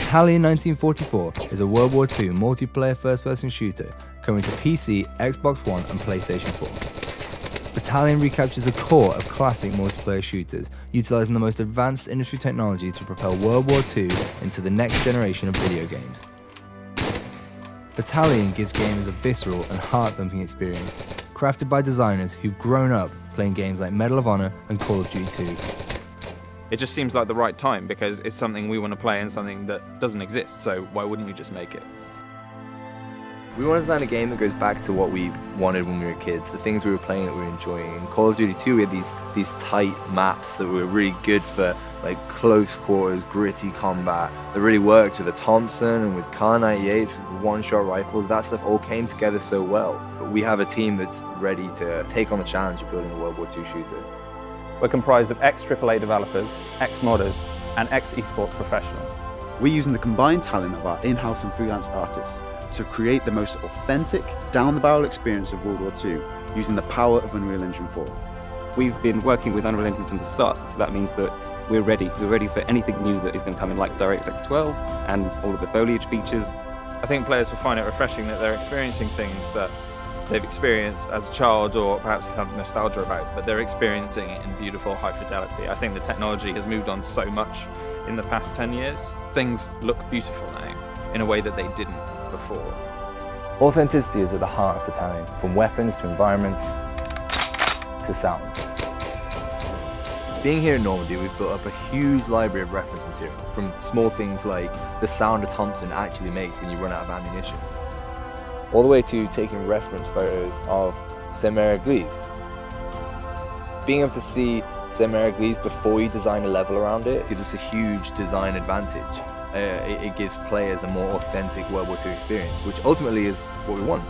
Battalion 1944 is a World War II multiplayer first-person shooter coming to PC, Xbox One and PlayStation 4. Battalion recaptures the core of classic multiplayer shooters, utilising the most advanced industry technology to propel World War II into the next generation of video games. Battalion gives gamers a visceral and heart-thumping experience, crafted by designers who've grown up playing games like Medal of Honor and Call of Duty 2. It just seems like the right time because it's something we want to play and something that doesn't exist, so why wouldn't we just make it? We want to design a game that goes back to what we wanted when we were kids, the things we were playing that we were enjoying. In Call of Duty 2 we had these tight maps that were really good for like close quarters, gritty combat, that really worked with the Thompson and with Kar 98s, with one-shot rifles. That stuff all came together so well. But we have a team that's ready to take on the challenge of building a World War II shooter. We're comprised of ex-AAA developers, ex-modders, and ex-esports professionals. We're using the combined talent of our in-house and freelance artists to create the most authentic, down-the-barrel experience of World War II, using the power of Unreal Engine 4. We've been working with Unreal Engine from the start, so that means that we're ready. We're ready for anything new that is going to come in, like DirectX 12 and all of the foliage features. I think players will find it refreshing that they're experiencing things that they've experienced as a child or perhaps have nostalgia about, but they're experiencing it in beautiful high fidelity. I think the technology has moved on so much in the past 10 years. Things look beautiful now in a way that they didn't before. Authenticity is at the heart of Battalion, from weapons to environments to sounds. Being here in Normandy, we've built up a huge library of reference material, from small things like the sound a Thompson actually makes when you run out of ammunition, all the way to taking reference photos of Saint-Mère-Église. Being able to see Saint-Mère-Église before you design a level around it gives us a huge design advantage. It gives players a more authentic World War II experience, which ultimately is what we want.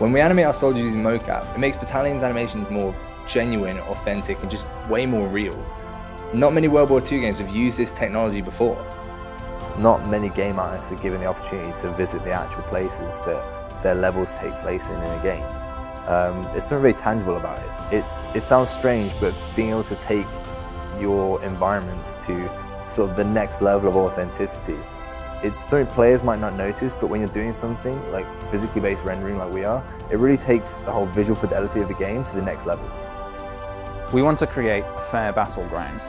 When we animate our soldiers using mocap, it makes Battalion's animations more genuine, authentic, and just way more real. Not many World War II games have used this technology before. Not many game artists are given the opportunity to visit the actual places that their levels take place in a game. It's something very tangible about it. It sounds strange, but being able to take your environments to sort of the next level of authenticity, it's something players might not notice, but when you're doing something like physically based rendering like we are, it really takes the whole visual fidelity of the game to the next level. We want to create a fair battleground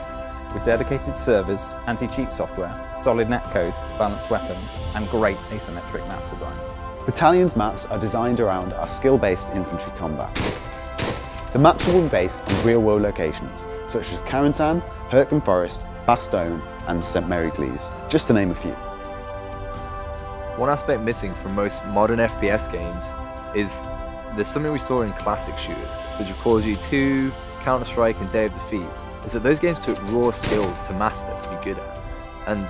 with dedicated servers, anti-cheat software, solid netcode, balanced weapons, and great asymmetric map design. Battalion's maps are designed around our skill-based infantry combat. The maps will be based on real-world locations, such as Carentan, Hurtgen Forest, Bastogne, and Saint-Mère-Église, just to name a few. One aspect missing from most modern FPS games is there's something we saw in classic shooters, such as Call of Duty 2, Counter-Strike and Day of Defeat, is that those games took raw skill to master, to be good at, and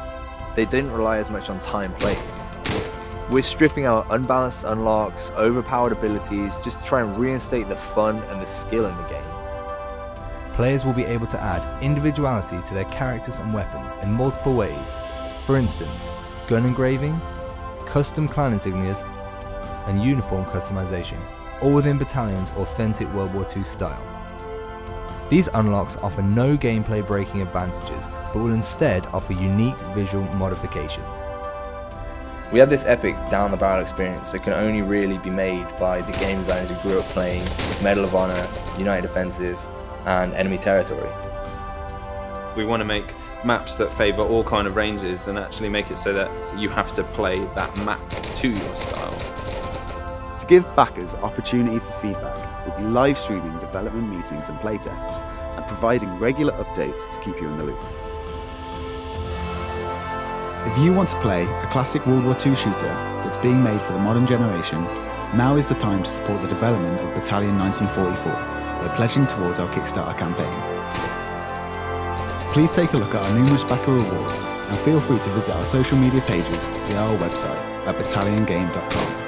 they didn't rely as much on time played. We're stripping out unbalanced unlocks, overpowered abilities, just to try and reinstate the fun and the skill in the game. Players will be able to add individuality to their characters and weapons in multiple ways. For instance, gun engraving, custom clan insignias, and uniform customization, all within Battalion's authentic World War II style. These unlocks offer no gameplay breaking advantages, but will instead offer unique visual modifications. We have this epic down-the-barrel experience that can only really be made by the game designers who grew up playing Medal of Honor, United Offensive, and Enemy Territory. We want to make maps that favour all kind of ranges and actually make it so that you have to play that map to your style. To give backers opportunity for feedback, we'll be live streaming development meetings and playtests, and providing regular updates to keep you in the loop. If you want to play a classic World War II shooter that's being made for the modern generation, now is the time to support the development of Battalion 1944 by pledging towards our Kickstarter campaign. Please take a look at our numerous backer rewards and feel free to visit our social media pages via our website at battalionGame.com.